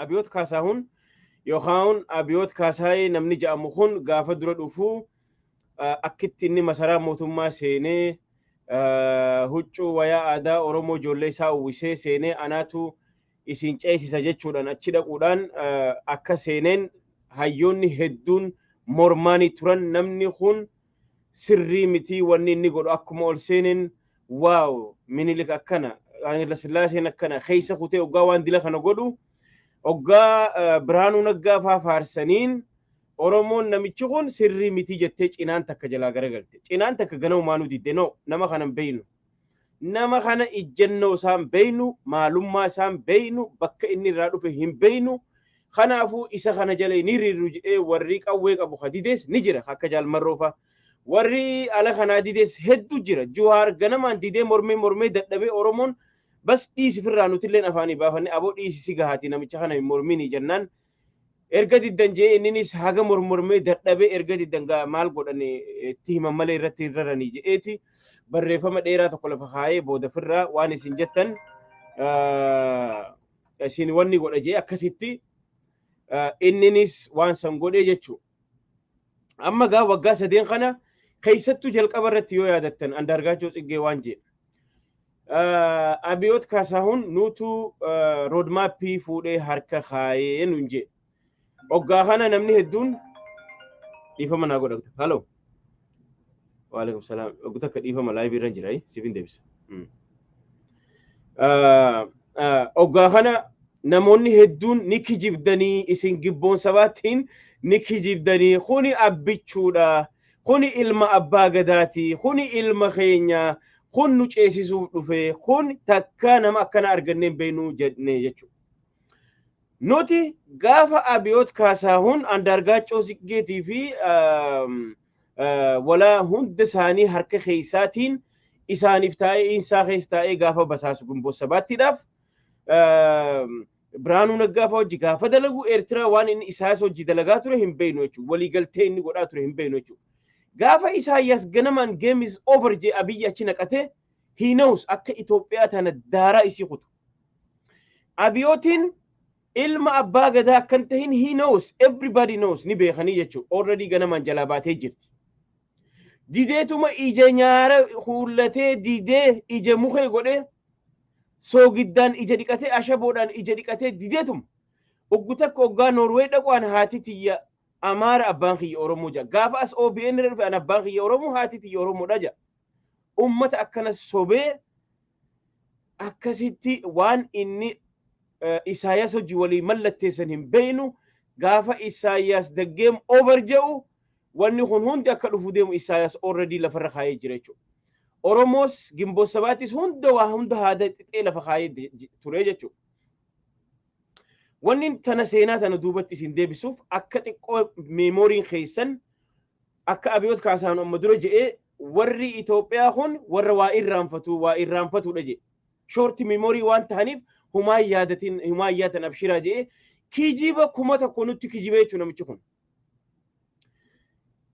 abiyoot kaasaahun yookaan abiyoot kaasaayee namni jedhamu kun gaafa dura dhufuu akkitti inni masaraa mootummaa seenee huccuu wayaa aadaa Oromoo ijoollee isaa uwwisee seenee anaatu isin ceesisa jechuudhaan achi dhaquudhaan akka seeneen hayyoonni hedduun mormaanii turan namni kun sirrii miti wanni inni godhu akkuma ol seeneen waaw Minilik akkana Sillaaseen akkana keessa kutee oggaa waan dila kana godhu oggaa Biraanuu Naggaa faa faarsaniin Oromoon namichi kun sirrii miti jettee cinaan takka jalaa garagalte. Cinaan takka ganamumaanuu didde no nama kana hin beeynu. Nama kana ijjennoo isaan beeynu, maalummaa isaan beeynu, bakka inni irraa dhufe hin beeynu. Kanaafuu isa kana jala ni riirru jedhee warri qawwee qabu hadides ni jira akka jaalmarroofa. Warri ala kanaa dides hedduu jira. Juwaar ganamaan didee mormee dadhabee Oromoon bas dhiisi firraa nutilleen afaanii baafanne aboo dhiisi si gahaati namicha kana hin mormini jennaan. Erga diddan jee inninis haga mormee dadhabee erga diddan maal godhane itti himan malee irratti hin raranii je'eeti barreeffama dheeraa tokko lafa kaayee booda firraa waan isin jettan isin wanni godha jee akkasitti inninis waan san godhee jechuu. Amma gaa waggaa sadeen kana keessattuu jalqaba irratti yoo yaadattan Andaargaachoo Tsiggee waan jee. Abiyoot Kaasaahun nuutu roodmaappii fuudhee harka kaayee nun jee. Oggaa kana namni hedduun dhiifama naa godhata. Halloo. Waalaikum salaam. Oggaa takka dhiifama laayivii irra jira siifin deebisa. Oggaa kana namoonni hedduun ni kijibdanii isin gibboon sabaattiin ni kijibdanii kuni abbichuudha. Kuni ilma abbaa gadaati. Kuni ilma keenya. Kun nu ceesisuuf dhufe. Kun takka nama akkana arganneen beeknu jennee jechuudha. Nuti gaafa Abiyoot Kaasaahun Andaargaachoo Tsiggeetii fi walaa hunda isaanii harka keessaatiin isaaniif taa'ee isaa keessa taa'ee gaafa basaasu Gumboot Sabaattiidhaaf Biraanuu Naggaa fa'aa hojii gaafa dalagu Eertiraa waan inni isaas hojii dalagaa ture hin beeknu jechuudha. Waliigaltee inni godhaa ture hin beeknu jechuudha. Gaafa Isaayyaas ganamaan game is over jee Abiyyi achi naqatee he knows akka Itoophiyaa tana daaraa isii kutu. Abiyootiin ilma abbaa gadaa akkan tahin he knows everybody knows ni beekanii jechuudha. Already ganamaan jalaa baatee jirti. Dideetuma ija nyaara huullatee didee ija mukee godhee soogiddaan ija dhiqatee ashaboodhaan ija dhiqatee dideetuma. Oggu takka oggaa Noorwee dhaquun haati tiyya Amaara abbaan kiyya Oromoo jaa. Gaafa as OBN irra dhufe an abbaan kiyya Oromoo haati tiyya Oromoodha jaa. Ummata akkana sobee akkasitti waan inni Isaayyaas hojii walii mallatteessan hin beeknu gaafa Isaayyaas the game over jedhu wanni kun hundi akka dhufu deemu Isaayyaas already lafarra kaayee jira jechuudha. Oromoos Gimboot Sabaattis hunda haada xixee lafa kaayee ture jechuudha. Wanni tana seenaa tana duubatti isin deebisuuf akka xiqqoo meemoriin keessan akka Abiyoot Kaasaahun amma dura jedhee warri Itoophiyaa kun warra waa irraanfatudha jedhe. Short memory waan ta'aniif humaa yaadatan abshiraa jedhee kijiba kuma tokko nutti kijibee jechuudha namichi kun.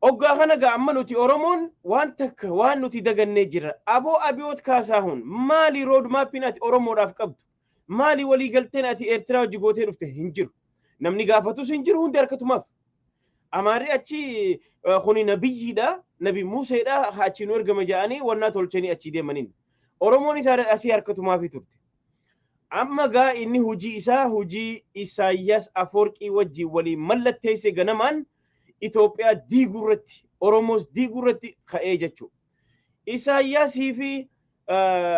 Oggaa kana gaa amma nuti Oromoon waan takka waan nuti dagannee jira. Aboo Abiyoot Kaasaahun maali roodmaappiin ati Oromoodhaaf qabdu? Maali waliigalteen ati Eertiraa hojii gootee dhufte hin jiru. Namni gaafatus hin jiru hundi harkatumaaf. Amaarri achi kuni nabiyyiidha, nabi Museedha achi nu ergama jedhanii wannaa tolchanii achi deemaniin. Oromoon isaa asii harkatumaafi turte. Amma gaa inni hujii isaa hujii Isaayyaas Afoorqii wajjin waliin mallatteesse ganamaan Itoophiyaa diigurratti Oromoos diigurratti ka'ee jechuudha. Isaayyaasii fi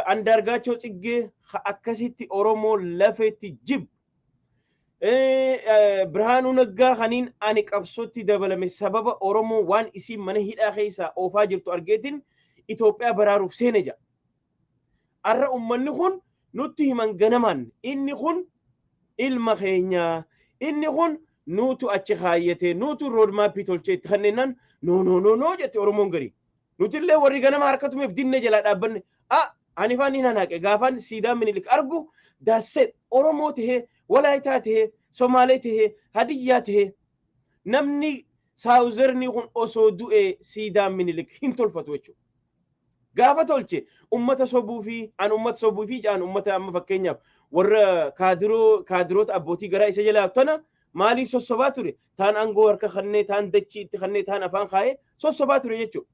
Andaargaachoo Tsiggee akkasitti Oromoo lafeetti jib. Biraanuu Naggaa kaniin ani qabsootti dabalame sababa Oromoo waan isiin mana hidhaa keessaa oofaa jirtu argeetiin Itoophiyaa baraaruuf seene jira. Arra ummanni kun nutti himan ganamaan inni kun ilma keenya inni kun nutu achi kaayyate nutu roodmaappii tolchee itti kanneennan no jette Oromoon garii. Nutillee warri ganama harkatumeef dinne jalaa dhaabbanne ani faan hin hanaaqe gaafaan siidaan Minilik argu daasset Oromoo tahee Walaayitaa tahee Somaalee tahee Hadiyyaa tahee namni saawuzerni kun osoo du'e siidaan Minilik hin tolfatu jechuudha. Gaafa tolche ummata sobuu fi an ummata sobuu fi jaan ummata amma fakkeenyaaf warra kaadiroota abbootii garaa isa jalaa tana maalii sossobaa ture taan angoo harka kannee taan dachii itti kannee taan afaan kaa'ee sossobaa ture jechuudha.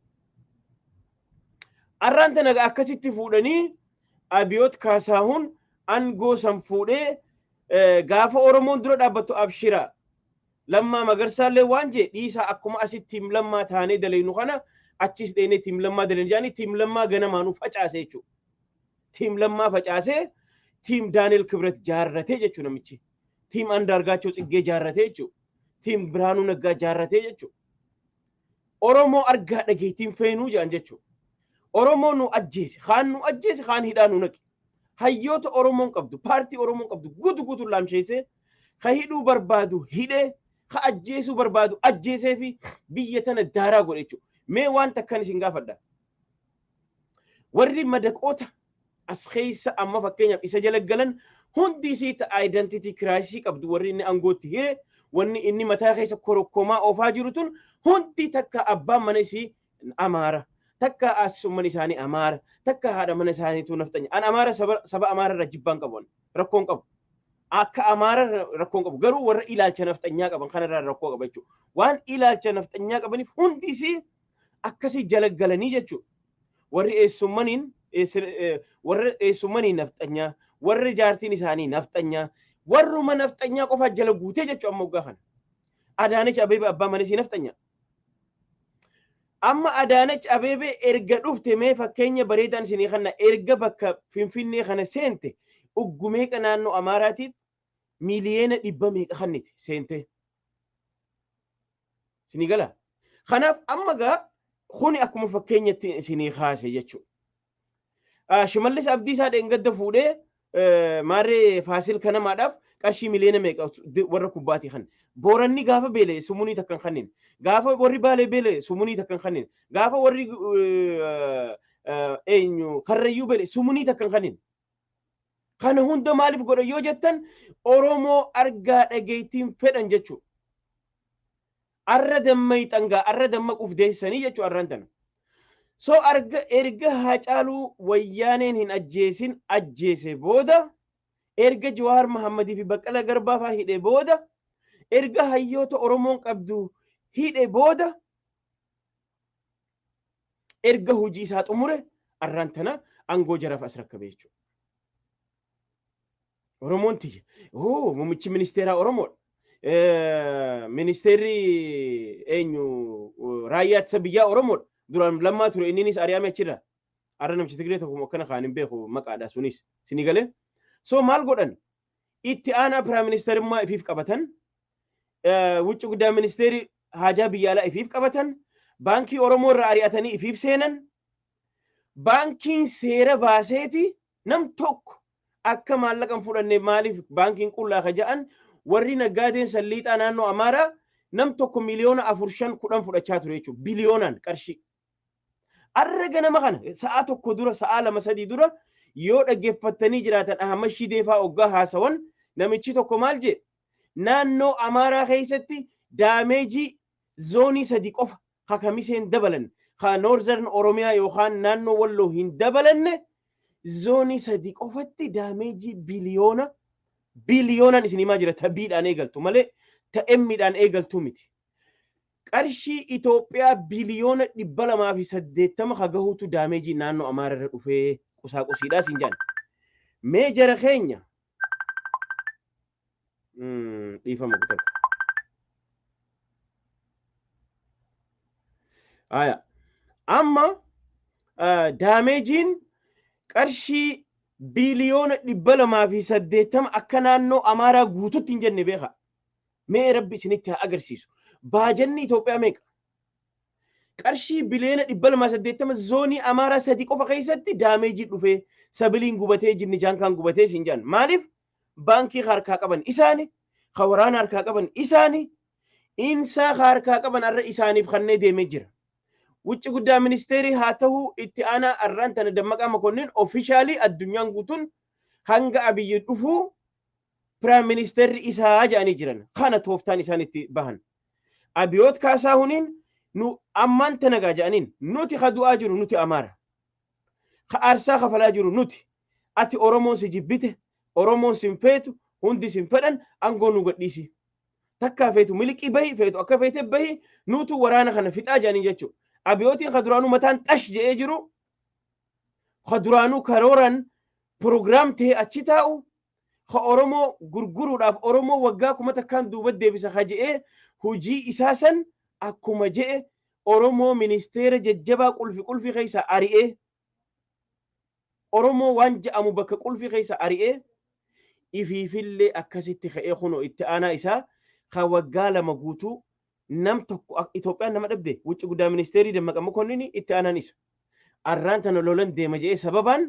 Arraan tana akkasitti fuudhanii Abiyoot Kaasaahun angoo san fuudhee gaafa Oromoon dura dhaabbattu abshiraa Lammaa Magarsaallee waan jee dhiisaa akkuma asitti tiim lammaa taanee dalaynu kana achis dheenee tiim lammaa dalaynu jaanii tiim lammaa ganamaanuu facaase jechuudha. Tiim lammaa facaasee tiim Daani'el Kibret jaarratee jechuudha namichi. Tiim Andaargaachoo Tsiggee jaarratee jechuudha. Tiim Biraanuu Naggaa jaarratee jechuudha. Oromoo argaa dhageettiin feenuu jedhan jechuudha. Oromoo nu ajjeese, kaan hidhaa nu naqe. Hayyoota Oromoon qabdu, paartii Oromoon qabdu guutuu laamsheessee ka hidhuu barbaadu hidhee, ka ajjeesuu barbaadu ajjeesee fi biyya tana daaraa godhe jechuudha. Mee waan takkan isin gaafadha. Warri madaqoota as keessa amma fakkeenyaaf isa jala galan hundi isii identity crisis qabdu warri inni angootti hire wanni inni mataa keessa korokkomaa oofaa jiru tun hundi takka abbaan mana isii Amaara takka asumman isaanii Amaara takka haadha mana isaaniitu naftanya an Amaara saba Amaara irra jibbaan qabu rakkoon qabu akka Amaara rakkoon qabu garuu warra ilaalcha naftanyaa qaban kanarraa rakkoo qaba jechuudha waan ilaalcha naftanyaa qabaniif hundi isii akkasii jala galanii jechuudha warri eessummanii naftanyaa warri jaartiin isaanii naftanyaa warruma naftanyaa qofa jala guutee jechuudha amma waggaa kana Adaanech Abeebee abbaa mana isii naftanyaa amma Adaanech Abeebee erga dhufte mee fakkeenya bareedaan isinii kana erga bakka Finfinnee kana seente uggumeeqa naannoo Amaaraatiif miliyeena 100 meeqa kannite seente isinii gala kanaaf amma gaa kuni akkuma fakkeenyatti isinii kaase jechuudha Shimallis Abdiisaa dheengadda fuudhee maarree Faasil kanamaadhaaf qarshii miliyeena meeqa warra kubbaati kan Booranni gaafa beele sumunii takkan kannin gaafa warri Baalee beele sumunii takkan kannin gaafa warri Karrayyuu beele sumunii takkan kannin kana hunda maaliif godha yoo jettan Oromoo argaa dhageettiin fedhan jechuudha arra dammay xangaa arra dammaquuf deessanii jechuudha arraan tana so erga Haacaaluu Wayyaaneen hin ajjeesin ajjeese booda erga Jawaar Mahammadii fi Baqqalaa Garbaa faa hidhe booda erga hayyoota Oromoon qabdu hidhe booda erga hojii isaa xumure arraan tana angoo jaraaf as rakkabe jechuudha Oromoon tiyya muummichi ministeeraa Oromoodha ministeerri raayyaa ittisa biyyaa Oromoodha duraan lammaa ture inninis ari'ame achirra arra namichi Tigree tokko akkana kaan hin beeku maqaadha sunis isinii galee so maal godhan itti aanaa piraayim ministeerummaa ifiif qabatan wucci guddaa ministeeri haajaa biyyaalaa ifiif qabatan baankii Oromoo irraa ari'atanii ifiif seenan baankiin seera baaseeti nam tokko akka maallaqan fudhanne maaliif baankiin qullaa ka ja'an warri naggaadeen salliixaa naannoo Amaaraa nam tokko miliyoona 4-5 fudhachaa ture jechuudha biliyoonaan qarshii arra ganama kana sa'a tokko dura sa'a 2-3 dura yoo dhaggeeffattanii jiraatan Ahmad Deefaa oggaa haasawan namichi tokko maal jedhe naannoo Amaaraa keessatti daameejii zoonii 3 qofa hakamiseen dabalan ka Noorzern Oromiyaa yookaan naannoo Walloo hin dabalanne zoonii 3 qofatti daameejii biliyoonaan isinimaa jira tabiidhaan eegaltu malee ta'emmiidhaan eegaltu miti qarshii Itoophiyaa biliyoona 280 hagahuutu daameejii naannoo Amaaraa irra dhufee qusaaqusiidhaa siin jaan mee jara keenya dhiifama kutaka aya amma daameejiin qarshii biliyoona 280 akka naannoo Amaaraa guututti hin jenne beeka mee rabbi isinitti haa agarsiisu baajanni Itoophiyaa meeqa qarshii biliyoona 280 zoonii Amaaraa 3 qofa keessatti daameejii dhufee sabiliin gubatee jinni jaankaan gubatee siin jaan maaliif baankii harkaa qaban isaani ka waraana harkaa qaban isaani insaa harkaa qaban arra isaaniif kannee deemee jira wucci guddaa ministeerii haa ta'uu itti aanaa arraan tana Dammaqaa Makonnin ofishaalii addunyaan guutuun hanga Abiyyi dhufuu piraayim ministeerri isaa jedhanii jiran kana tooftaan isaan itti bahan Abiyoot Kaasaahuniin nu ammaan tanagaa jedhaniin nuti ka du'aa jiru nuti Amaara ka aarsaa kafalaa jiru nuti ati Oromoon si jibbite Oromoon sin feetu hundi sin fedhan angoo nu gadhiisi. Takkaa feetu miliqii bahi feetu akka feete bahi nuutu waraana kana fixaa jedhanii jechuudha. Abiyootiin kaduraanuu mataan xash jedhee jiru kaduraanuu karooran proogiraam ta'e achi taa'u ka Oromoo gurguruudhaaf Oromoo waggaa kuma takkaan duuba deebisa ka je'ee hojii isaa san akkuma je'e Oromoo ministeera jajjabaa qulfi keessa ari'ee Oromoo waan je'amu bakka qulfi keessa ari'ee ifiifillee akkasitti ka'ee kunoo itti aanaa isaa ka waggaa lama guutuu nam tokko Itoophiyaan nama dhabde wucci guddaa ministeerii Dammaqa Mokonnin itti aanaan isa. Arraan tana lolan deema je'ee sababaan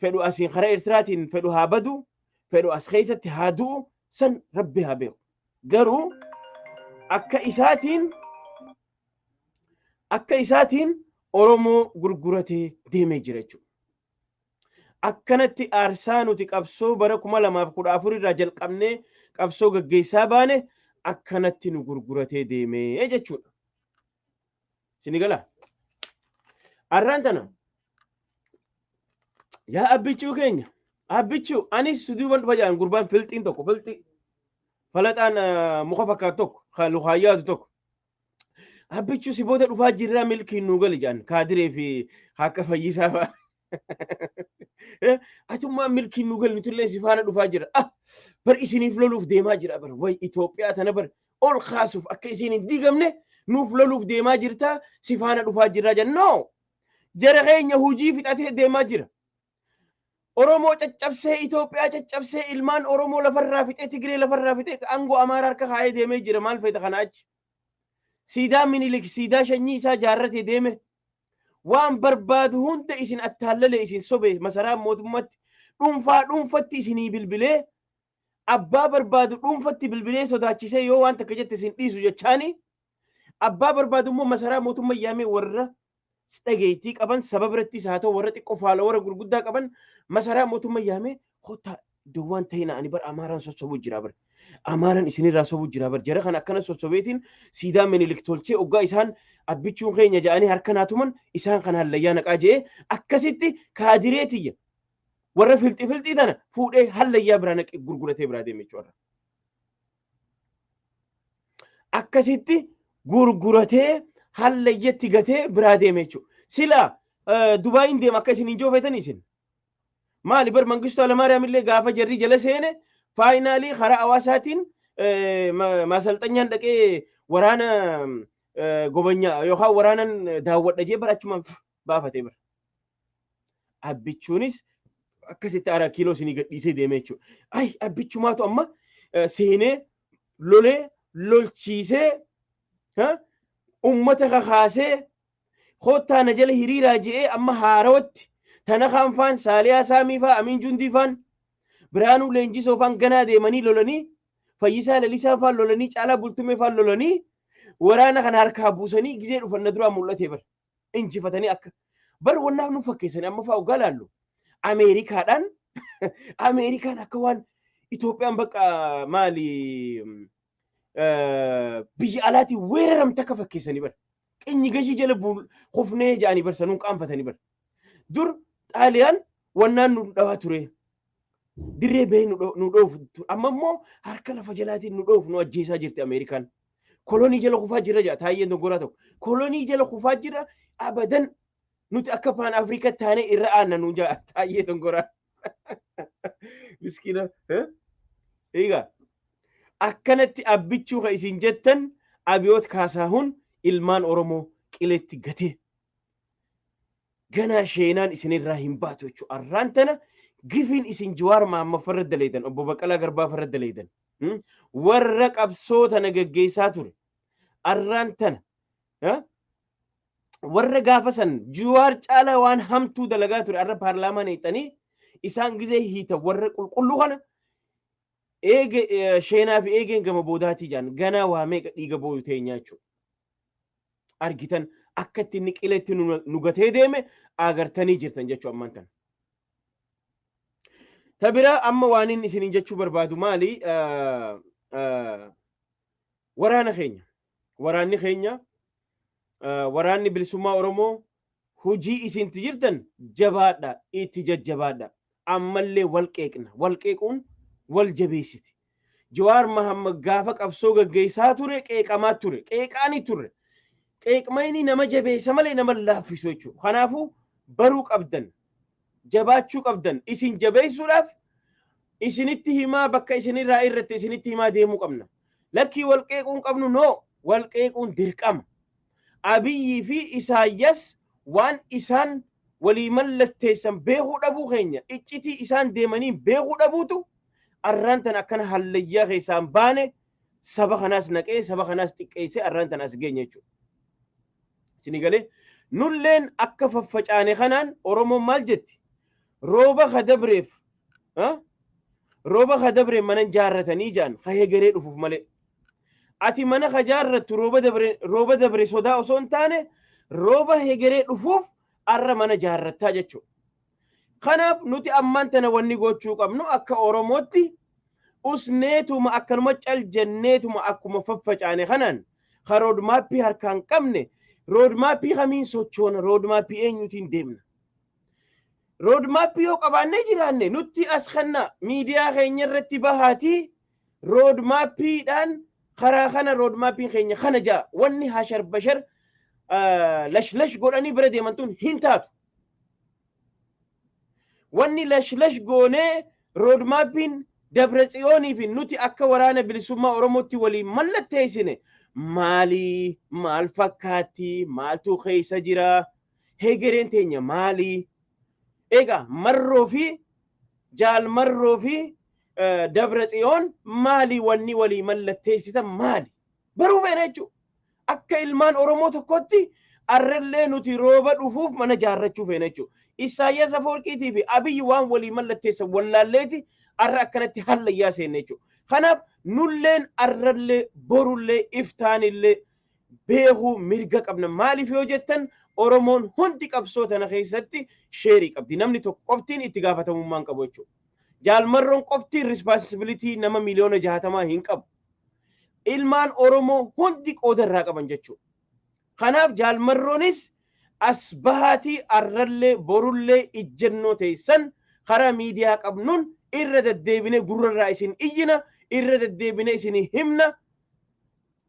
fedhu asiin karaa Eertiraatiin fedhu haa badu fedhu as keessatti haa du'u san rabbi haa beeku. Garuu akka isaatiin Oromoo gurguratee deemee jira jechuudha. Akkanatti aarsaa nuti qabsoo bara 2014 irraa jalqabnee qabsoo gaggeessaa baane akkanatti nu gurguratee deemee jechuudha. Sinigala. Arraan tana yaa abbichuu keenya abbichuu anis suduuban dhufa jedhan gurbaan filxiin tokko filxii falaxaan muka fakkaatu tokko kan lukaayyaatu tokko abbichuu si booda dhufaa jirraa milkiin nuu gali jedhan kaadiree fi akka fayyisaa fa'a. Atummaa milkiin nuu gali nutullee si faana dhufaa jira. Bar isiniif loluuf deemaa jira bar way Itoophiyaa tana bar ol kaasuuf akka isin hin diigamne nuuf loluuf deemaa jirta si faana dhufaa jirraa jedhan. No jara keenya hujii fixatee deemaa jira. Oromoo caccabsee Itoophiyaa caccabsee ilmaan Oromoo lafarraa fixee Tigree lafarraa fixee aangoo Amaaraa harka kaa'ee deemee jira maal feeta kana achi. Siidaa Minilik siidaa shanyii isaa jaarratee deeme waan barbaadu hunda isin attaallalee isin sobe masaraa mootummaatti dhuunfatti isinii bilbilee abbaa barbaadu dhuunfatti bilbilee sodaachisee yoo waan takka jette isin dhiisu jechaani abbaa barbaadu immoo masaraa mootummaa yaamee warra dhageettii qaban saba birattis haa ta'u warra xiqqoo faala warra gurguddaa qaban masaraa mootummaa yaamee hotta duwwaan ta'e na'anii bar Amaaraan sossobuu jira bar Amaaraan isinirraa sobuu jira bar jara kana akkana sossobeetiin siidaa Minilik tolchee oggaa isaan abbichuun keenya jedhanii harka naatuman isaan kana hallayyaa naqaa je'ee akkasitti kaadireetiyya warra filxii tana fuudhee hallayyaa biraa naqee gurguratee biraa deeme jechuudha. Akkasitti gurguratee hallayyatti gatee biraa deeme jechuudha. Sila Dubaayin deema akka isin hin joofetan isin. Maali bar Mangistuu Hayilamaariyaam illee gaafa jarri jala seene faayinaalii karaa hawaasaatiin maasalxanyaan dhaqee waraana gobanyaa yookaan waraanan daawwadha jee bara achumaan baafatee bara. Abbichuunis akkasitti ara kiiloo isinii gadhiisee deeme jechuudha. Ay abbichumaatu amma seenee lolee lolchiisee ummata kakaasee kottaa na jala hiriiraa je'ee amma haarawatti tana kaanfaan Saaliyaa Saamiifaa Amiin Jundiifaan Biraanuu Leenjisoofaan ganaa deemanii lolanii Fayyisaa Lalisaafaan lolanii Caalaa Bultumeefaan lolanii waraana kana harkaa buusanii gizee dhufan na duraa mul'atee bar injifatanii akka bar wannaaf nu fakkeessanii amma fa'aa ogaa laallu Ameerikaan akka waan Itoophiyaan bakka maali biyya alaatii weeraramte akka fakkeessanii bar qinyi gashii jala kufnee jedhanii bar sanuun qaanfatanii bar dur Xaaliyaan wannaan nu dhawaa ture dirree bahee nu dhoofu amma immoo harka lafa jalaatiin nu dhoofu nu ajjeesaa jirti Ameerikaan. Kolonii jala kufaa jira jaa taayyee doggoraa tokko kolonii jala kufaa jira abadan nuti akka paan Afrikaa taanee irra aanna nu jaa taayyee doggoraa. Miskiina eegaa akkanatti abbichuu ka isin jettan Abiyoot Kaasaahun ilmaan Oromoo qileetti gatee ganaa sheenaan isinirraa hin baatu jechuudha. Arraan tana gifiin isin Jawaar Mohaammed farra daleedan obbo Baqqalaa Garbaa farra daleedan warra qabsoo tana gaggeessaa ture. Arraan tana warra gaafa san Jawaar caalaa waan hamtuu dalagaa ture arra paarlaamaan hiixanii isaan gizee hiita warra qulqulluu kana sheenaa fi eegeen gama boodaatii jaan ganaa waa meeqa dhiiga booyu teenyaa jechuudha. Argitan akkatti inni qileetti nu gatee deeme agartanii jirtan jechuu ammaan kana. Tabira amma waan inni isiniin jechuu barbaadu maali? Waraanni keenya waraanni bilisummaa Oromoo hojii isinti jirtan jabaadha itti jajjabaadha. ammallee wal qeeqna wal qeequun wal jabeessiti Jawaar Mohammad gaafa qabsoo gaggeessaa ture qeeqamaa ture qeeqaani ture qeeqmayni nama jabeessa malee nama laaffisu jechuudha kanaafuu baruu qabdan jabaachuu qabdan isin jabeessuudhaaf isinitti himaa bakka isinirraa irratti isinitti himaa deemuu qabna lakkii wal qeequun qabnu no wal qeequun dirqama Abiyyi fi Isaayyaas waan isaan walii mallatteessan beekuu dhabuu keenya iccitii isaan deemanii beekuu dhabuutu arraan tan akkana hallayyaa keessaan baane saba kanaas naqee saba kanaas xiqqeessee arraan tan as geenye jechuudha. Isin galee nulleen akka faffacaane kanaan Oromoon maal jetti rooba kadabreef manan jaarratanii jaan hayee garee dhufuuf malee. Ati mana kajaarrattu rooba dabre sodaa osoo hin taane rooba hegeree dhufuuf arra mana jaarrattaa jechuudha. Kanaaf nuti ammaan tana wanni gochuu qabnu akka Oromootti usneetuma akkanuma caljanneetuma akkuma faffacaane kanaan ka roodmaappii harkaan qabne roodmaappii kamiin sochoona roodmaappii eenyuutiin deemna. Roodmaappii yoo qabaannee jiraanne nutti as kanna miidiyaa keenya irratti bahaatii roodmaappiidhaan karaa kana roodmaappii keenya kana jaa wanni hashar bashar lash godhanii bira deemantuun hin taatu. Wanni lash goonee roodmaappiin Dabratsiyoonii fi nuti akka waraana bilisummaa Oromootti waliin mallatteessine maalii maal fakkaatti maaltu keessa jira hegereen teenya maalii egaa marroo fi jaal marroo fi Dabratsiyoon maali wanni walii mallatteessitan maali baruu feena jechuudha akka ilmaan Oromoo tokkotti arrallee nuti rooba dhufuuf mana jaarrachuu feena jechuudha Isaayyaas Afoorqiitii fi Abiyyi waan walii mallatteessan wallaalleeti arra akkanatti hallayyaa seenne jechuudha kanaaf nulleen arrallee borullee iftaanillee beekuu mirga qabna maaliif yoo jettan Oromoon hundi qabsoo tana keessatti sheerii qabdi namni tokko qoftiin itti gaafatamummaan qabu jechuudha. Jaalmarroon qoftiin responsibility nama miliyoona 60 hin qabu. Ilmaan Oromoo hundi qooda irraa qaban jechuudha. Kanaaf jaalmarroonis as bahaatii arrallee borullee ijjennoo teessan karaa miidiyaa qabnuun irra deddeebine gurrarraa isin iyyina irra deddeebine isin himna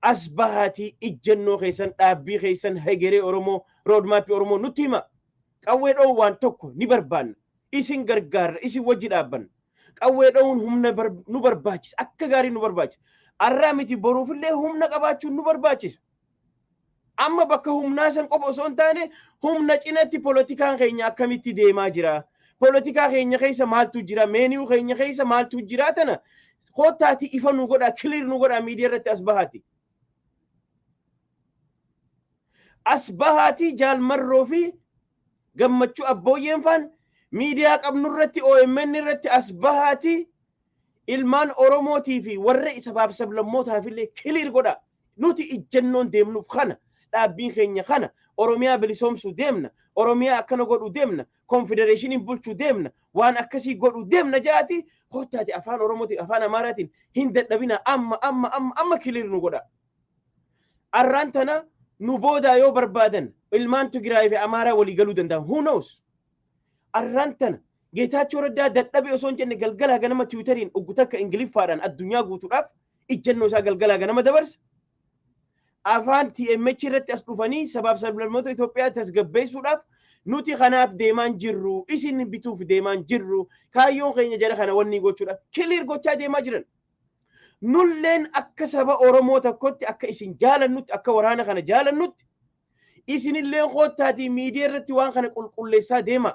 as bahaatii ijjennoo keessan dhaabbii keessan hegeree Oromoo roodmaappii Oromoo nutti hima qawwee dhoowwaan waan tokko ni barbaanna isin gargaarra isin wajji dhaabbanna qawwee dhoowwuun humna nu barbaachisa akka gaarii nu barbaachisa arraa miti boruufillee humna qabaachuun nu barbaachisa amma bakka humnaa san qofa osoo hin taane humna cinatti poolitikaan keenya akkamitti deemaa jira politika keenya keessa maaltu jira meeniyuu keenya keessa maaltu jira tana kootaati ifa nu godha clear nu godha miidiyaa irratti asbahaati jaalmarroo fi gammachuu abbooyyeen faan miidiyaa qabnu irratti OMN irratti asbahaati ilmaan Oromootii fi warra isabaaf sablammootaaf illee clear godha nuti ijjennoon deemnuuf kana dhaabbiin keenya kana Oromiyaa bilisoomsuu deemna Oromiyaa akkana godhuu deemna konfedereeshiniin bulchuu deemna waan akkasii godhuu deemna jaati kootaati afaan Oromootiin afaan Amaaraatiin hin dadhabina amma clear nu godha arraan tana nu booda yoo barbaadan ilmaan Tigraay fi Amaaraa walii galuu danda'an who knows arraan tana Geetaachoo Raddaa dadhabe osoo hin jenne galgalaa ganama Tiwiiteriin uggutaka Ingiliffaadhaan addunyaa guutuudhaaf ijjennoo isaa galgalaa ganama dabarsa afaan TMH irratti as dhufanii sabaaf sablammoota Itoophiyaa tasgabbeessuudhaaf nuti kanaaf deemaan jirru isin bituuf deemaan jirru kaayyoon keenya jara kana wanni gochuudhaaf clear gochaa deemaa jiran nulleen akka saba Oromoo tokkotti akka isin jaalannutti akka waraana kana jaalannutti isinilleen kootaati miidiyaa irratti waan kana qulqulleessaa deema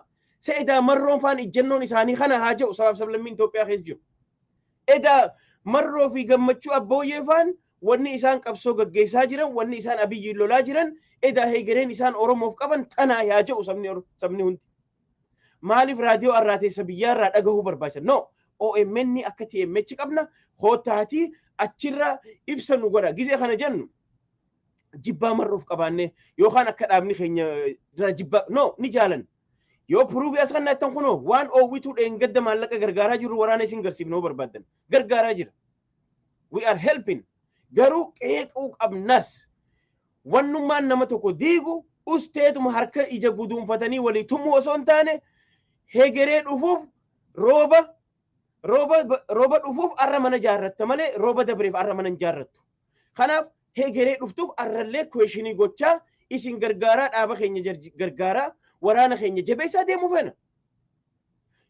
seedaa marroon faan ijjennoon isaanii kana haa jedhu sabaaf sablammiin Itoophiyaa keessa jiru edaa marroo fi gammachuu abbooyyee faan wanni isaan qabsoo gaggeessaa jiran wanni isaan Abiyyi lolaa jiran edaa hegereen isaan Oromoof qaban tanaa yaa jedhu sabni hundi maaliif raadiyoo arraateessa biyyaarraa dhagahuu barbaachisan no OMN akka TMH qabna kootaati achirra ibsa nu godha gizee kana jennu jibbaa marroof qabaanne yookaan akka dhaabni keenya dura jibbaa no ni jaalan yoo puruufi as kana tan kuno waan oowwituu dheengadda maallaqa gargaaraa jiru waraana isin garsiifnoo barbaadan gargaaraa jira we are helping garuu qeequu qabnas wannummaan nama tokko diigu usteetuma harka ija guduunfatanii walii tumuu osoo hin taane hegeree dhufuuf rooba dhufuuf arra mana jaarratta malee rooba dabreef arra mana hin jaarrattu. Kanaaf hegeree dhuftuuf arrallee kweeshinii gochaa isin gargaaraa dhaaba keenya gargaaraa waraana keenya jabeessaa deemuu feena.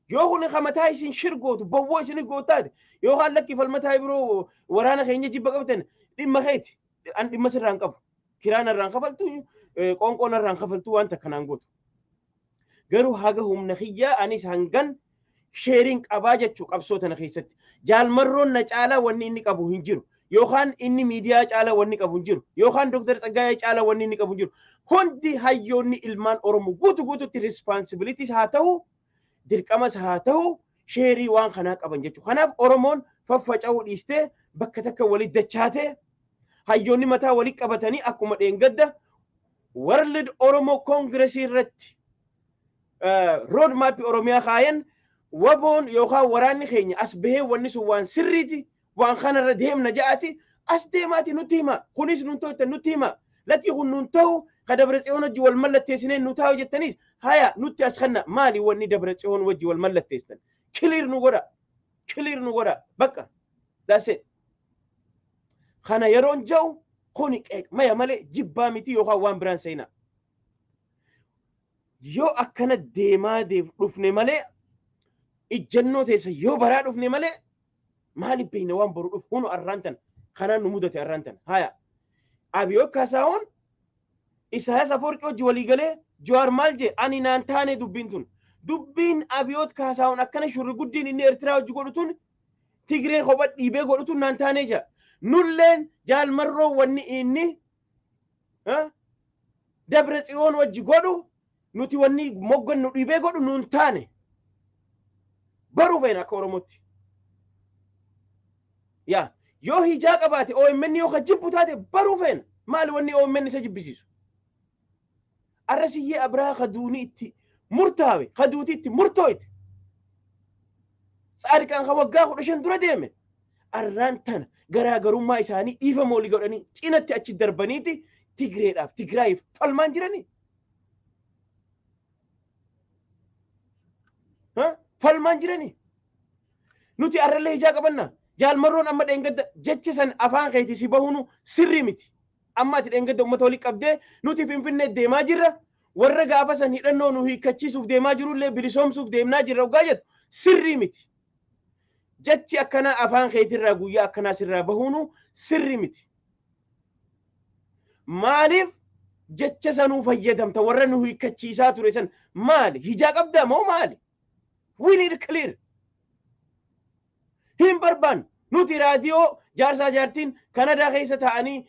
Yoo kun hamataa isin shirgootu bawwoo isin gootaate yookaan lakki falmataa biroo waraana keenya jibba qabatan dhimma keeti an dhimma sirraan qabu kiraan irraan kafaltu qoonqoon irraan kafaltu wanta kanaan gootu. Garuu haga humna kiyyaa anis hangan sheeriin qabaa jechuu qabsoo tana keessatti jaalmarroon na caalaa wanni inni qabu hin jiru yookaan inni miidiyaa caalaa wanni qabu hin jiru yookaan Dr. Tsaggaayee caalaa wanni inni qabu hin jiru. Hundi hayyoonni ilmaan Oromoo guutuutti responsibilities haa ta'u dirqamas haa ta'u sheerii waan kanaa qaban jechuudha. Kanaaf Oromoon faffaca'uu dhiistee bakka takka walitti dachaatee hayyoonni mataa walitti qabatanii akkuma dheengadda World Oromo Congress irratti road map Oromiyaa kaayan waboon yookaan waraanni keenya as bahee wanni sun waan sirriiti waan kanarra deemna ja'ati as deemaati nutti hima kunis nun ta'u nutti hima lakki kun nun ta'u ka Dabratsiyoon wajji wal mallatteessineen nu taa'u jettanis haya nutti as kanna maali wanni Dabratsiyoon wajji wal mallatteessan kiliir nu godha bakka that's it. Kana yeroon ja'u kuni maya malee jibbaa miti yookaan waan biraan seenaa. Yoo akkana deemaa dhufne malee ijjannoo teessa yoo baraa dhufne malee maaliif beekna waan boru dhufu hunu arraan tan kanaan nu mudate arraan tan haya Abiyoo Kaasaawwan Isaayaas Afoorqii hojii walii galee Jawaar maal jee ani naan taane dubbiin tun dubbiin Abiyoo Kaasaawwan akkana shurri guddiin inni Eertiraa hojii godhu tun Tigree kopha dhiibee godhu tun naan taane jaa nulleen jaalmarroo wanni inni Dabratsiyoon wajji godhu nuti wanni moggan nu dhiibee godhu nuun taane baruu feena akka Oromootti. Yaa yoo hijaa qabaate OMN yoo ka jibbu taate baruu feena maali wanni OMN isa jibbisiisu. Arrasiyyee Abraa kaduuni itti murtaawe kaduuti itti murtooyte. Saariqaan ka waggaa 15 dura deeme arraan tana garaagarummaa isaanii dhiifama walii godhanii cinatti achi darbaniiti Tigreedhaaf Tigraayiif falmaan jiranii. Falmaan jiranii. Nuti arrallee hijaa qabanna. Jaalmarroon amma dheengadda jecha san afaan keetii si bahuunu sirrii miti. Amma ati dheengadda uummata walii qabdee nuti Finfinnee deemaa jirra. Warra gaafa san hidhannoo nu hiikkachiisuuf deemaa jirullee bilisoomsuuf deemnaa jirra ogaa jettu sirrii miti. Jechi akkanaa afaan keetirraa guyyaa akkanaa sirraa bahuunu sirrii miti. Maaliif jecha sanuu fayyadamta warra nu hiikkachiisaa ture san maali? Hijaa qabdaa moo maali? We need clear. Hin barbaan nuti raadiyoo jaarsaa jaartiin Kanadaa keessa ta'anii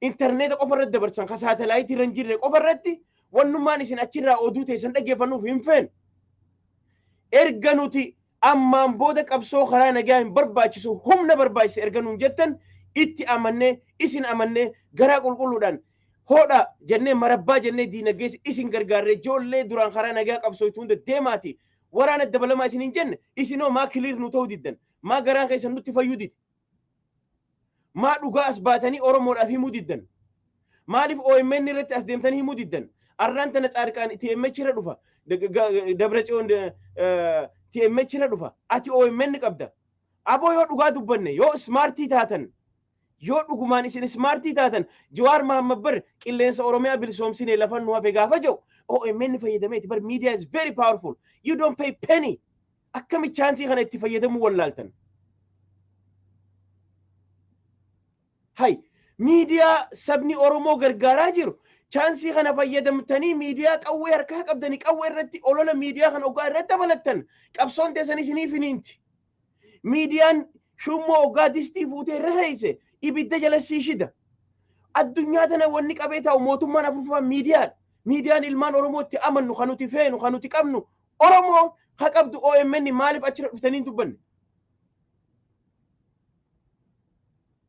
intarneeta qofa irratti dabarsan ka saatalaayitii irra hin jirre qofa irratti wannummaan isin achirraa oduu teessan dhaggeeffannuuf hin feene. Erga nuti ammaan booda qabsoo karaa nagaa hin barbaachisu humna barbaachisa erga nuun jettan itti amannee isin amannee garaa qulqulluudhaan hodha jennee marabbaa jennee diinagdees isin gargaarree ijoollee duraan karaa nagaa qabsootu hunda deemaati. Waraana dabalamaa isin hin jenne isinoo maa kiliir nu ta'uu diddan maa garaan keessan nutti fayyuu didde maa dhugaa as baatanii Oromoodhaaf himuu diddan maaliif OMN irratti as deemtanii himuu diddan arraan tana Tsaariqaan TMH irra dhufa Dabratsiyoon TMH irra dhufa ati OMN qabda aboo yoo dhugaa dubbanne yoo smartii taatan yoo dhugumaan isin smartii taatan Jawaar Mahammad bar qilleensa Oromiyaa bilisoomsinee lafan nu hafe gaafa jiru OMN fayyadameeti bar media is very powerful you don't pay penny akkami chaansii kana itti fayyadamuu wallaaltan. Hay media sabni Oromoo gargaaraa jiru chaansii kana fayyadamtanii media qawwee harkaa qabdanii qawwee irratti olola media kana ogaa irratti dabalattan qabsoon teessan isiniif hiniinti. Meediyaan shummoo ogaa distii fuutee irra heeyse ibidda jala siishida. Addunyaa tana wanni qabee ta'u mootummaan afuufaa miidiyaadha. Miidiyaan ilmaan Oromootti amannu kan nuti feenu kan nuti qabnu Oromoo ha qabdu OMN maaliif achirra dhuftanii dubbanne?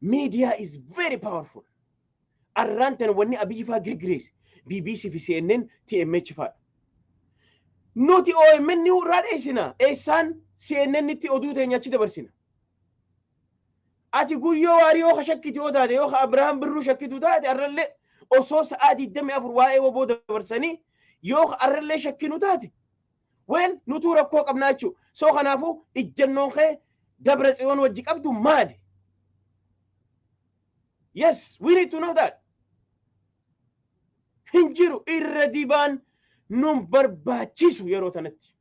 Media is very powerful. Arraan tana wanni Abiyyi faa girgireesse BBC fi CNN TMH faa. Nuti OMN ni irraa dheessina eessaan CNN itti oduu teenya achi dabarsina. Ati guyyoo waariyoo ka shakkiti yoo taate yoo ka Abrahaam Birruu shakkitu taate arrallee osoo sa'aa 24 waa'ee waboo dabarsanii yoo arrallee shakkinu taate وين نتورا كوك أبناتشو سو خنافو الجنون خي دبر سيون وجيك أبدو مالي yes we need to know that هنجرو إرديبان نمبر باتشيسو يرو تنتي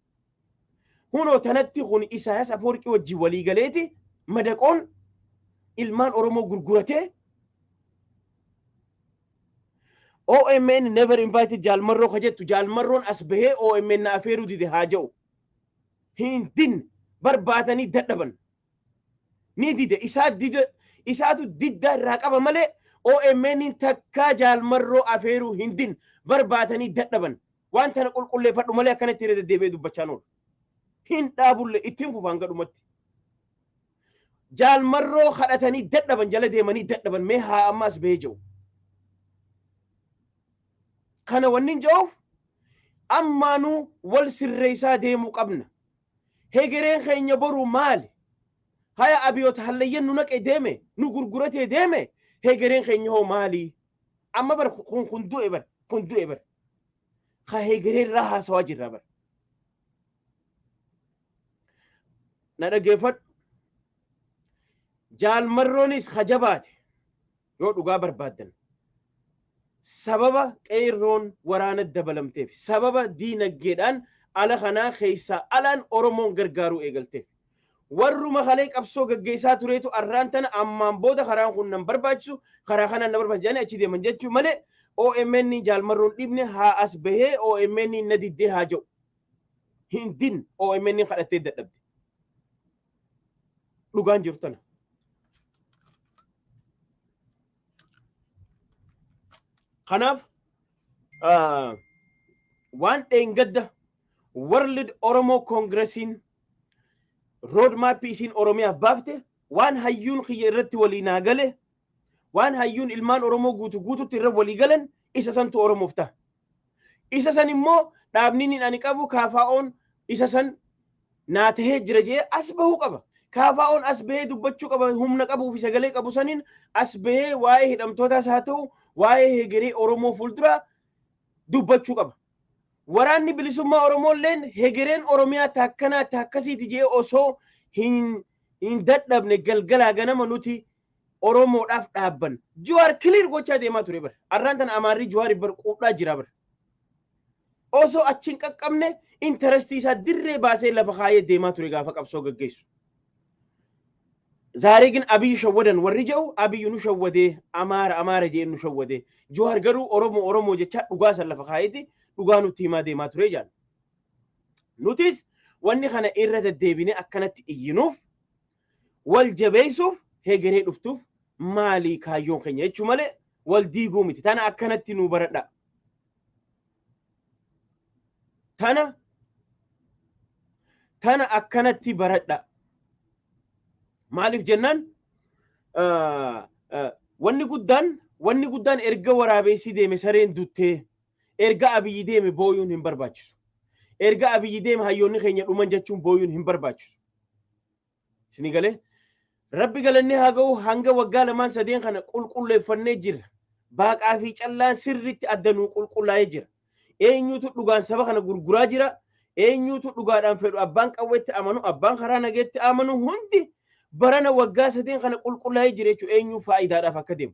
هنو تنتي خون إساياس أفوركي وجي ولي غليتي مدقون ilmaan Oromoo gurgurate OMN never invited Jaalmarroo kajettu Jaalmarroon as bahee OMN na afeeruu dide haa ja'u hindin barbaatanii dadhaban ni dide isaatu didda irraa qaba malee OMN takkaa Jaalmarroo afeeruu hindin barbaatanii dadhaban waan tana qulqulleeffadhu malee akkanatti irra deddeebi'ee dubbachaan oolu hin dhaabulle ittiin fufaan gadhumatti Jaalmarroo kadhatanii dadhaban jala deemanii dadhaban mee haa ammas bahee jiru kana wannin ja'uuf ammaanuu wal sirreessaa deemuu qabna hegereen keenya boruu maali haya abiyoota hallayyan nu naqe deeme nu gurguratee deeme hegereen keenya hoo maali amma bar kun du'e bar ha hegereen irraa haasawaa jirra bar na dhageeffadhu Jaalmarroonis hajabaate yoo dhugaa barbaaddan sababa qeerroon waraana dabalamteef sababa diinagdeedhaan ala kanaa keessaa alaan Oromoon gargaaruu eegalteef warruma kalee qabsoo gaggeessaa tureetu arraan tana ammaan booda karaan kun nan barbaachisu karaa kanaan na barbaachisu jedhanii achi deeman jechuu malee OMN Jaalmarroon dhibne haa as bahee OMN na diddee haa ja'u hindin OMN kadhattee dadhabde dhugaan jiru tana kanaaf waan dheengadda World Oromo Congressiin road map isiin Oromiyaaf baafte waan hayyuun kiyya irratti walii naa gale waan hayyuun ilmaan Oromoo guututti irra walii galan isa santu Oromoof ta'a isa san immoo dhaabniin ani qabu kaafaa'oon isa san naa tahee jira jee as bahuu qaba kaafaa'oon as bahee dubbachuu qaba humna qabuu fi sagalee qabu saniin as bahee waa'ee hidhamtootaas haa ta'u waa'ee hegeree Oromoo fuuldura dubbachuu qaba waraanni bilisummaa Oromoolleen hegereen Oromiyaa taakkanaa taakkasiiti jee osoo hin dadhabne galgalaa ganama nuti Oromoodhaaf dhaabban Jawaar kiliir gochaa deemaa ture bar arraan tan amaarri Jawaar bar quudhaa jira bar osoo achiin qaqqabne intarestii isaa dirree baasee lafa kaayee deemaa ture gaafa qabsoo gaggeessu ዛሬ ግን አብይ ሸወደን ወርጀው አብይ ኑ ሸወደ አማራ ጀ ኑ ሸወደ ጆሃር ገሩ ኦሮሞ ጀቻ ዱጋ ሰለፈ ካይቲ ዱጋኑ ቲማ ዴማ ቱሬ ጃን ኑቲስ ወኒ ኸነ ኢረተ ዴቢኔ አከነት ኢይኑፍ ወልጀበይሱፍ ሄገሬ ዱፍቱፍ ማሊ ካዮን ከኛ እቹ ማለ ወልዲጉ ሚቲ ታና አከነት ኑ በረዳ ታና አከነት በረዳ maaliif jennaan wanni guddaan erga waraabessi deeme sareen duttee erga abiyyi deeme booyuun hin barbaachisu erga abiyyi deeme hayyoonni keenya dhuman jechuun booyuun hin barbaachisu isinii galee rabbi galannee haa ga'u hanga waggaa lamaan sadeen kana qulqulleeffannee jirra baaqaa fi callaan sirritti addanuu qulqullaa'ee jira eenyutu dhugaan saba kana gurguraa jira eenyutu dhugaadhaan fedhu abbaan qawweetti amanu abbaan karaa nageetti amanu hundi barana waggaa sadeen kana qulqullaa'ee jira jechuun eenyu faayidaadhaaf akka deemu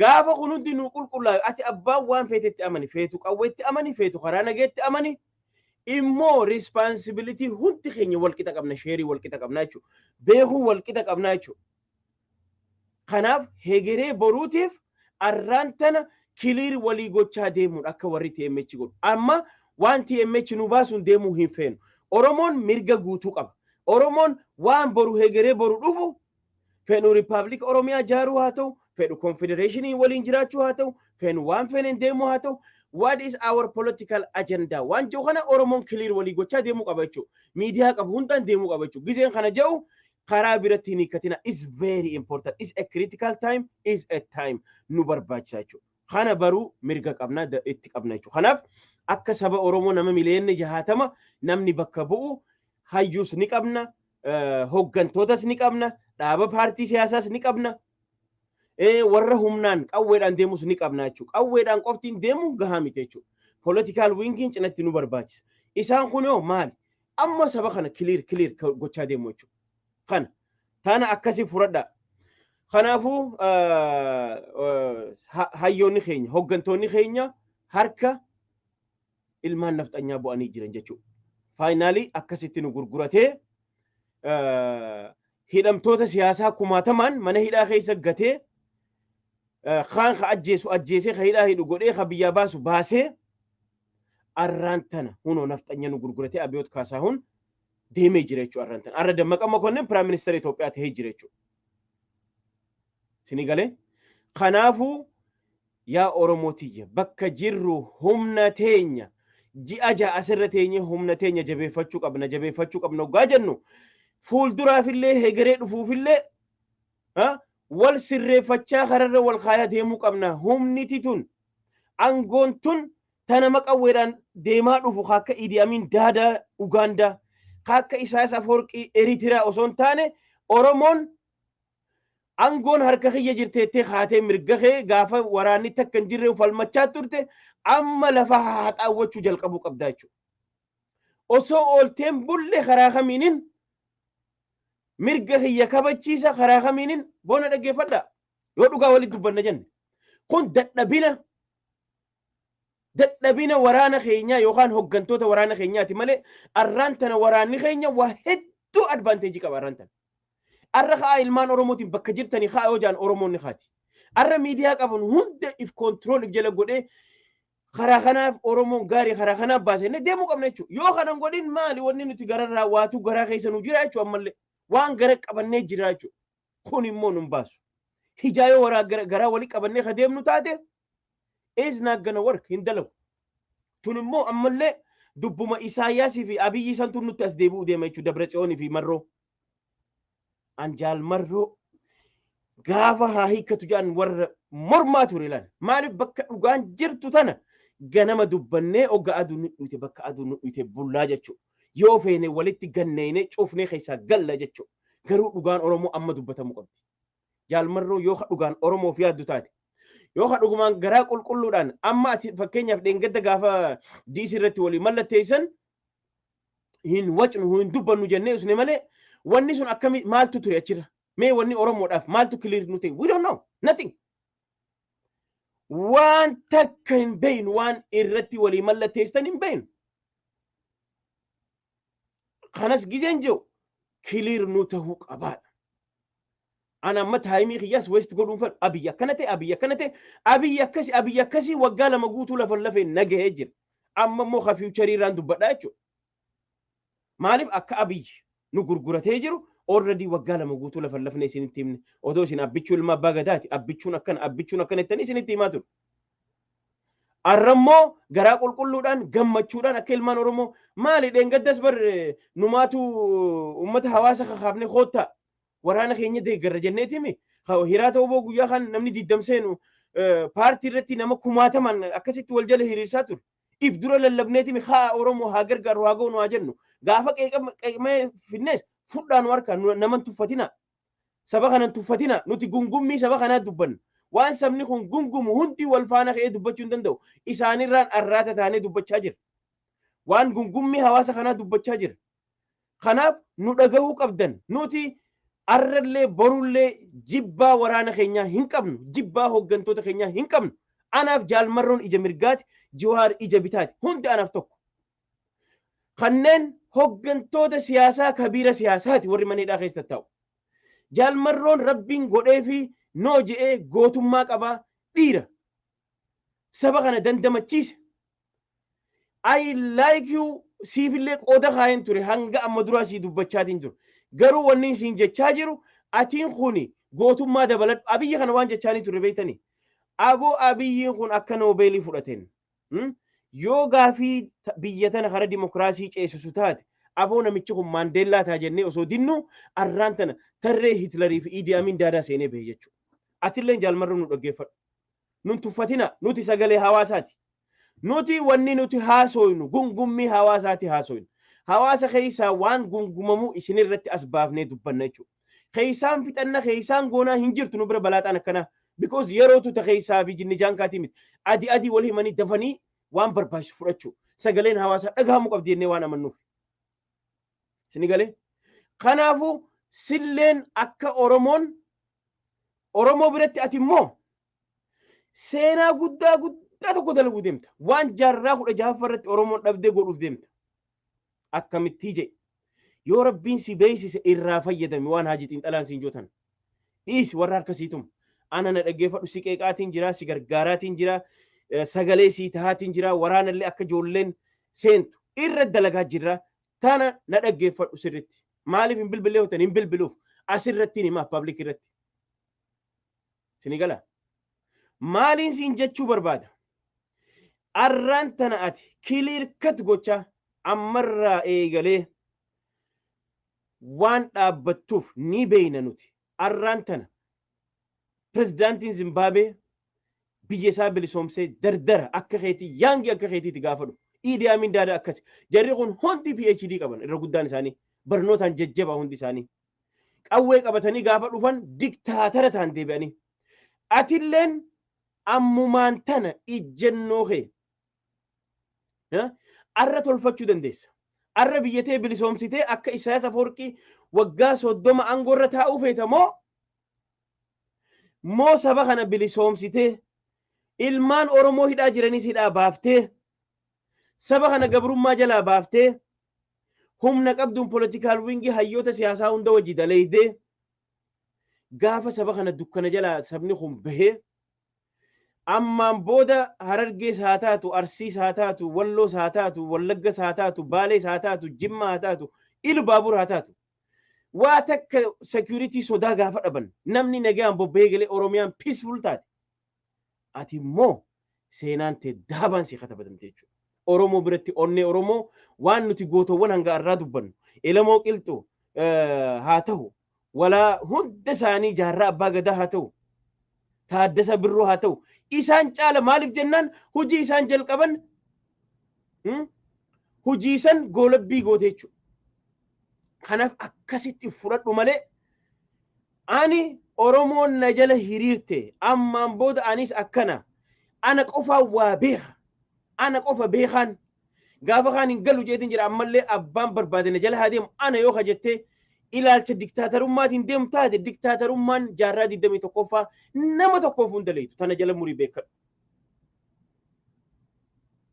gaafa kun hundi nu qulqullaa'e ati abbaan waan feetetti amani feetu qawweetti amani feetu karaa nageetti amani immoo responsibility hundi keenya walqixa qabna sheerii walqixa qabna jechuudha beekuu walqixa qabna jechuudha kanaaf hegeree boruutiif arraan tana kiliir walii gochaa deemuun akka warri TMH godhu amma waan TMH nu baasuun deemuu hin feenu Oromoon mirga guutuu qaba Oromoon waan boru hegeree boru dhufu fedhu Republic Oromiyaa jaaruu haa ta'u fedhu Confederation waliin jiraachuu haa ta'u fedhu waan fedhan deemuu haa ta'u what is our political agenda waan jiru kana Oromoon kiliir walii gochaa deemuu qaba jechuudha miidiyaa qabu hundaan deemuu qaba jechuudha gizeen kana jedhu karaa biratti hin hiikatina is very important is a critical time is a time nu barbaachisa jechuudha kana baruu mirga qabna itti qabna jechuudha kanaaf akka saba Oromoo nama miliyoonni 60 namni bakka bu'u hayyuus ni qabna hoggantootas ni qabna dhaaba paartii siyaasaas ni qabna warra humnaan qawweedhaan deemus ni qabna jechuudha qawweedhaan qoftiin deemu gahaa miti jechuudha political wingiin cinatti nu barbaachisa isaan kunoo maali amma saba kana clear gochaa deemu jechuudha kana tana akkasi furadha kanaafu hayyoonni keenya hoggantoonni keenya harka ilmaan nafxanyaa bu'anii jiran jechuudha faayinaalii akkasitti nu gurguratee hidhamtoota siyaasaa kumaatamaan mana hidhaa keessa gatee kaan ka ajjeesee ka hidhaa hidhu godhee ka biyyaa baasu baasee arraan tana hunoo nafxanya nu gurguratee Abiyoot Kaasaahun deemee jira jechuudha arraan tana arra Dammaqa Mokonnin Piraayim Ministeera Itoophiyaa ta'ee jira jechuudha sini galee kanaafuu yaa Oromootiyya bakka jirru humna teenya ji'a ja'a asirra teenye humna teenya jabeeffachuu qabna ogaa jennu fuulduraafillee hegeree dhufuufillee wal sirreeffachaa kararra wal kaayaa deemuu qabna humniti tun angoon tun tana maqawweedhaan deemaa dhufu akka Idi Amin Daadaa Ugaandaa akka Isaayyaas Afwerqii Eritiriyaa osoo hin taane Oromoon angoon harka kiyya jirteettee haatee mirga kee gaafa waraanni takka hin jirre falmachaa turte amma lafa haxaawwachuu jalqabuu qabdaa jechuudha osoo oolteen bulle karaa kamiinin mirga kiyya kabachiisa karaa kamiinin boona dhaggeeffadha yoo dhugaa walitti dubbanna jenne kun dadhabina waraana keenyaa yookaan hoggantoota waraana keenyaati malee arraan tana waraanni keenya waa hedduu advaanteejii qaba arraan tana arra kaa ilmaan Oromootiin bakka jirtanii kaa yoo jaan Oromoonni kaati arra miidiyaa qaban hunda if kontirool if jala godhee karaa kanaaf Oromoon gaarii karaa kanaaf baasenne deemuu qabna jechuudha yoo kanan godhin maali wanni nuti gararraa waatu garaa keessa nu jira jechuudha ammallee waan gara qabannee jira jechuudha kun immoo nun baasu hijaayoo waraa garaa walii qabannee ka deemnu taate is not gonna work hin dalagu tun immoo ammallee dubbuma Isaayyaasii fi Abiyyi santu nutti as deebi'u deema jechuudha Dabratsiyoonii fi Marroo anjaal Marroo gaafa haa hiikkatu jedhan warra mormaa ture ilaala maaliif bakka dhugaan jirtu tana ganama dubbannee ogga aduu nu dhuyte bakka aduu nu dhuyte bullaa jechuudha yoo feene walitti ganneene cufnee keessaa galla jechuudha garuu dhugaan Oromoo amma dubbatamuu qabdi jaal Marroo yoo dhugaan Oromoof yaaddu taate yoo dhugumaan garaa qulqulluudhaan amma ati fakkeenyaaf dheengadda gaafa diisii irratti walii mallatteessan hin wacnu hin dubbannu jennee usne malee wanni sun akkami maaltu ture achirra mee wanni Oromoodhaaf maaltu clear nu ta'e we don't know nothing waan takka hin beeynu waan irratti walii mallatteessan hin beeynu kanas gizeen jiru clear nu ta'uu qabaadha ana amma taayimii kiyyaas west godhuun fedhu abiyya akkana ta'e abiyya akkasii waggaa lama guutuu lafa lafee nagahee jira amma immoo ka fiichariirraan dubbadhaa jechuudha maaliif akka abiyyi nu gurguratee jiru already waggaa lama guutuu lafa lafne isinitti himne odoo isin abbichuu ilma abbaa gadaati abbichuun akkana jettanii isinitti himaa ture arrammoo garaa qulqulluudhaan gammachuudhaan akka ilmaan Oromoo maali dheengaddas bar numaatu ummata hawaasa kakaafne koottaa waraana keenya deeggarra jenneetimi hiraa ta'uu boo guyyaa kan namni diddamseenu paartii irratti nama kumaataman akkasitti wal jala hiriirsaa ture if dura lallabneetimi haa Oromoo haa gargaaru haa goonu haa jennu gaafa qeeqamee finnees fudhaan harka naman tuffatina saba kanan tuffatina nuti gungummii saba kanaa dubbanna waan sabni kun gungumu hundi wal faana ka'ee dubbachuu hin danda'u isaanirraan arraata taanee dubbachaa jira waan gungummii hawaasa kanaa dubbachaa jira kanaaf nu dhagahuu qabdan nuti arrallee borullee jibbaa waraana keenyaa hin qabnu jibbaa hoggantoota keenyaa hin qabnu anaaf jaal Marroon ija mirgaati Jawaar ija bitaati hundi anaaf tokko kanneen hoggantoota siyaasaa kabiira siyaasaati warri maneedhaa keessa taa'u jaal Marroon rabbiin godhee fi noo je'ee gootummaa qabaa dhiira saba kana dandamachiisa I like you siifillee qooda kaayeen ture hanga amma duraa sii dubbachaatiin jiru garuu wanni isin jechaa jiru atiin kuni gootummaa dabaladhu abiyyi kana waan jechaanii ture beeytanii aboo abiyyiin kun akka noobeelii fudhateen yoo gaafii biyya tana kara dimokiraasii ceesisu taate aboo namichi kun Maandeellaa taa jennee osoo dinnu arraan tana tarree Hitlarii fi Idi Amin Daadaa seenee bahe jechuudha atilleen jaal Marroo nu dhaggeeffadhu nun tuffatina nuti sagalee hawaasaati nuti wanni nuti haasoynu gungummii hawaasaati haasoynu hawaasa keessaa waan gungumamu isinirratti as baafnee dubbanna jechuudha keessaan fixanna keessaan goonaa hin jirtu nu bira balaaxaan akkana because yerootu ta keessaa fi jinni jaankaatii miti adi walii himanii dafanii waan barbaachisu fudhachuu sagaleen hawaasaa dhagahamuu qabdi jennee waan amannuuf. Isin galee kanaafuu silleen akka Oromoo biratti ati immoo seenaa guddaa tokko dalaguu deemta. Waan jaarraa 16 irratti Oromoon dhabdee godhuuf deemta. Akkamittii jedhe yoo rabbiin si beeksise irraa fayyadame waan haajitiin dhalaan siin jootan. Dhiisi warra harkasiitum. Ana na dhaggeeffadhu si qeeqaatiin jira, si gargaaraatiin jira, sagalee si tahaatiin jira, waraanallee akka ijoolleen seentu irra dalagaa jirra. Tana na dhaggeeffadhu sirritti. Maaliif hin bilbilee hootan hin bilbiluuf asirratti hima public irratti. Sini gala. Maaliin siin jechuu barbaada? Arraan tana ati clear cut gochaa ammarraa eegalee waan dhaabbattuuf ni beeyna nuti. Arraan tana pirezidaantiin Zimbaabuwee biyya isaa bilisoomsee dardara akka keetii yaangi akka keetiiti gaafadhu. Idi Amin Daada akkas. Jarri kun hundi PhD qaban irra guddaan isaanii barnootaan jajjabaa hundi isaanii. Qawwee qabatanii gaafa dhufan diktaatara ta'an deebi'anii. Atilleen ammumaan tana ijjennoo kee arra tolfachuu dandeessa. Arra biyyatee bilisoomsitee akka Isaayyaas Afwerqii waggaa 30 aangoorra taa'uu feeta moo saba kana bilisoomsitee ilmaan Oromoo hidhaa jiranis hidhaa baaftee saba kana gabrummaa jalaa baaftee humna qabduun politikaal wingii hayyoota siyaasaa hunda wajji daleeydee gaafa saba kana dukkana jalaa sabni kun bahee ammaan booda Harargees haa taatu, Arsiis haa taatu, Walloos haa taatu, Wallaggas haa taatu, Baalees haa taatu, Jimmaa haa taatu, Ilbaabur haa taatu. Waa takka security sodaa gaafa dhaban namni nagaan bobbahee galee Oromiyaan peaceful taate. Ati immoo seenaan tee daabaan si katabatamte jechuudha. Oromoo biratti onnee Oromoo waan nuti gootowwan hanga irraa dubbannu Elamoo Qilxuu haa ta'u walaa hunda isaanii jaarraa abbaa gadaa haa ta'u Taaddasa Birroo haa ta'u isaan caala maaliif jennaan hojii isaan jalqaban hojii san goolabbii goote jechuudha. Kanaaf akkasitti fudhadhu malee ani Oromoon na jala hiriirte ammaan booda anis akkana ana qofa waa beeka. Ana qofa beekan gaafa kaan hin galu jeetiin jira ammallee abbaan barbaade na jala haa deemu ana yoo kajettee ilaalcha diktaaterummaatiin deemu taate diktaaterummaan jaarraa 21ffaa nama tokkoof hunda leetu tana jala murii beekadhu.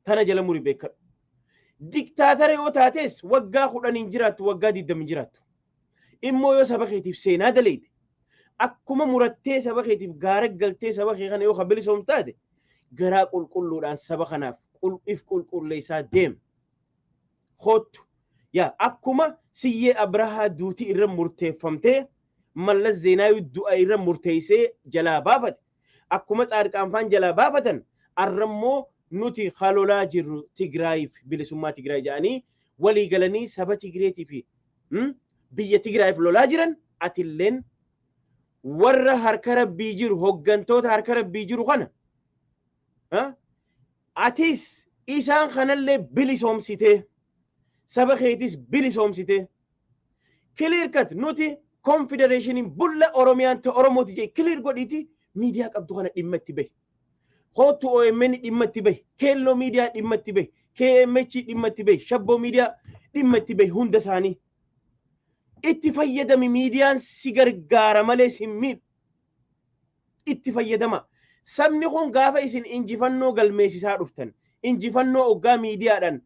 Tana jala murii beekadhu. Diktaatara yoo taates waggaa 10 hin jiraattu waggaa 20 hin jiraattu. Immoo yoo saba keetiif seenaa daleeyte akkuma murattee saba keetiif gaara galtee saba kee kana yoo kabilisoom taate garaa qulqulluudhaan saba kanaaf qulqulleessaa deem. Hoottu yaa akkuma siyyee Abrahaa duutii irra murteeffamtee Mallas Zeenaawii du'a irra murteessee jalaa baafate akkuma Tsaadiqaanfaan jalaa baafatan arrammoo nuti halolaa jirru Tigraayiif bilisummaa Tigraay jedhanii walii galanii saba Tigreetii fi biyya Tigraayiif lolaa jiran atilleen warra harka rabbii jiru hoggantoota harka rabbii jiru kana atis isaan kanallee bilisoomsitee saba keetis bilisoomsitee clear cut nuti confederationiin bulla Oromiyaan ta'e Oromooti jee clear godhiiti miidiyaa qabdu kana dhimma itti bahi. Hootu OMN dhimma itti bahi, Keelloo miidiyaa dhimma itti bahi, KMH dhimma itti bahi, Shabboo miidiyaa dhimma itti bahi hunda isaanii. Itti fayyadami miidiyaan si gargaara malee si miidhu. Itti fayyadama. Sabni kun gaafa isin injifannoo galmeessisaa dhuftan, injifannoo hoggaa miidiyaadhaan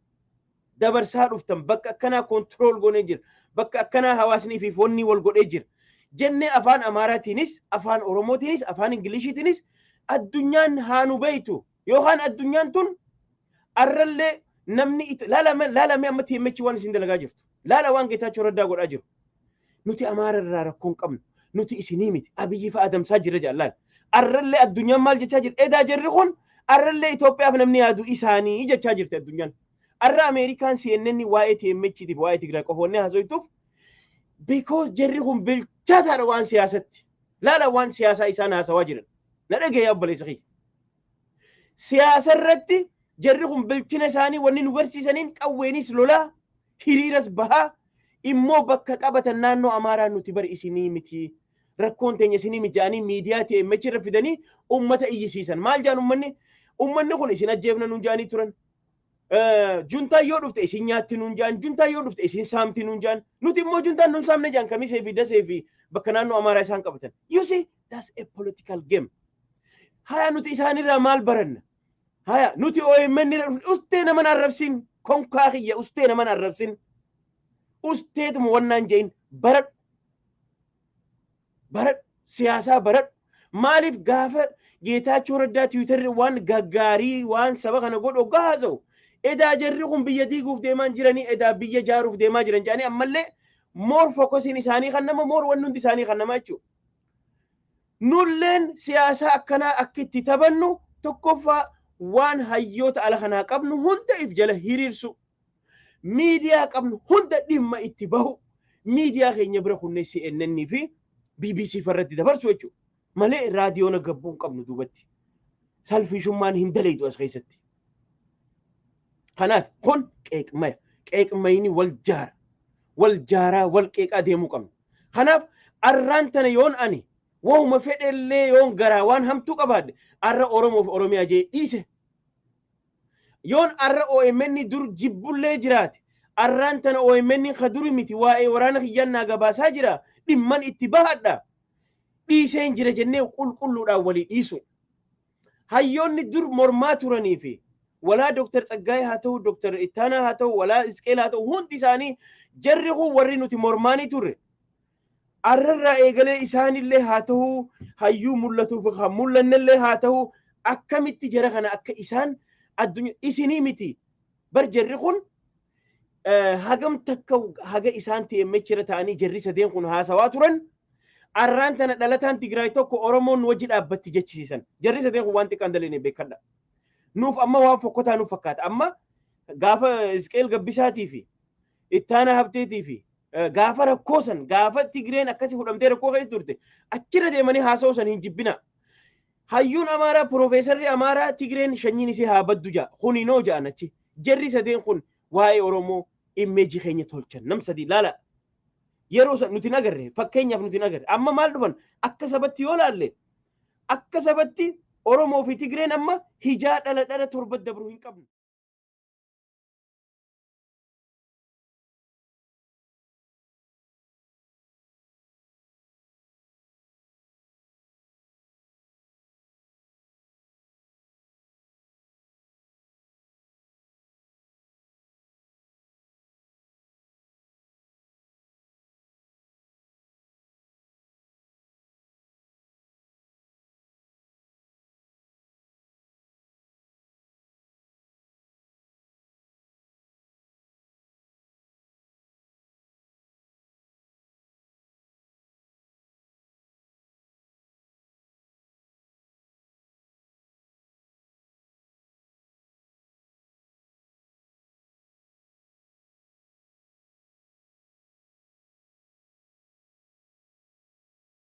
dabarsaa dhuftan bakka akkanaa kontirool goonee jira, bakka akkanaa hawaasnii fi foonni wal godhee jira. Jennee afaan Amaaraatiinis, afaan Oromootiinis, afaan Ingiliishiitiinis addunyaan haa nu beeytu yookaan addunyaan tun arrallee namni laalamee amma TMH waan isin dalagaa jirtu. Laala waan Geetaachoo Raddaa godhaa jiru. Nuti Amaara irraa rakkoon qabnu. Nuti isinii miti. Abiyyi fa'a adamsaa jirra jaallaan. Arrallee addunyaan maal jechaa jirti? Edaa jirri kun arrallee Itoophiyaaf namni yaadu isaanii jechaa jirti addunyaan. Arra Ameerikaan CNN waa'ee TMHtiif waa'ee Tigraay qofoonnee haasoytuuf because jarri kun bilchaataadha waan siyaasatti. Laala waan siyaasaa isaan haasawaa jiran. Na dhagee obboleessa kiyya. Siyaasa irratti jarri kun bilchina isaanii wanni nu barsiisaniin qawweenis lolaa hiriiras bahaa immoo bakka qabatan naannoo Amaaraa nuti bari isinii miti. Rakkoon teenya isinii mijaanii miidiyaa TMH irra fidanii ummata iyyisiisan. Maal jaan ummanni kun isin ajjeefna nuun jaanii turan. juntaa yoo dhufte isin nyaatti nuun jaan juntaa yoo dhufte isin saamti nuun jaan nuti immoo juntaan nuun saamne jaan kamisee fi dasee fi bakka naannoo amaaraa isaan qabatan you see that's a political game haya nuti isaanirraa maal baranna haya nuti OMN irra dhufne ustee naman arrabsin konkaa kiyya ustee naman arrabsin usteetuma wannaan jein baradhu siyaasaa baradhu maaliif gaafa Geetaachoo Raddaa Tiwiitarri waan gaggaarii waan saba kana godhu gaaza'u edaa jarri kun biyya diiguuf deemaa jiranii edaa biyya jaaruuf deemaa jiran jedhanii ammallee moor fokosiin isaanii kan nama moor wanni hundi isaanii kan nama jechuudha. Nulleen siyaasaa akkanaa akka itti taphannu tokkoffaa waan hayyoota ala kanaa qabnu hunda if jala hiriirsu miidiyaa qabnu hunda dhimma itti bahu miidiyaa keenya bira kunne CNN fi BBC farratti dabarsu jechuudha. Malee raadiyoona gabbuun qabnu duubatti salfiishummaan hin dalaytu as keessatti. Kanaaf kun qeeqmayni wal jaaraa wal qeeqaa deemuu qabna. Kanaaf arraan tana yoon ani waanuma fedhellee yoon garaa waan hamtuu qabaadde arra Oromoof Oromiyaa jee dhiise. Yoon arra OMN dur jibbullee jiraate arraan tana OMN ka duri miti waa'ee waraana kiyyannaa gabaasaa jira dhimman itti bahadha. Dhiiseen jira jennee qulqulluudhaan walii dhiisu. Hayyoonni dur mormaa turanii fi walaa Dr. Tsaggaayee haa ta'u Dr. Ittaanaa haa ta'u walaa Isqeel haa ta'u hundi isaanii jarri kun warri nuti mormaanii turre. Arrarraa eegalee isaanillee haa ta'u hayyuu mul'atuuf kan mul'annellee haa ta'u akkamitti jara kana akka isaan addunyaa isinii miti. Bar jarri kun hagam takka haga isaan TMH irra ta'anii jarri sadeen kun haasawaa turan. Arraan tana dhalataan Tigraay tokko Oromoon wajji dhaabbatti jechisiisan. Jarri sadeen kun waan xiqqaan dalee beekadha. Nuuf amma waan fokkotaa nuuf fakkaata. Amma gaafa Isqeel Gabbisaatii fi Ittaanaa Habteetii fi gaafa rakkoosan gaafa Tigreen akkasii fudhamtee rakkoo keessa turte achirra deemanii haasa'uu san hin jibbina. Hayyuun Amaaraa Piroofeesarri Amaaraa Tigreen shanyiin isii haa baddu ja'a. Kuninoo ja'an achi. Jarri sadeen kun waa'ee Oromoo immeejii keenya tolchan. Nam sadii laala. Yeroo san nuti nagarre fakkeenyaaf nuti nagarre amma maal dhufan akka sabatti yoo laalle akka sabatti Oromoo fi Tigreen amma hijaa dhala torba dabru hin qabnu.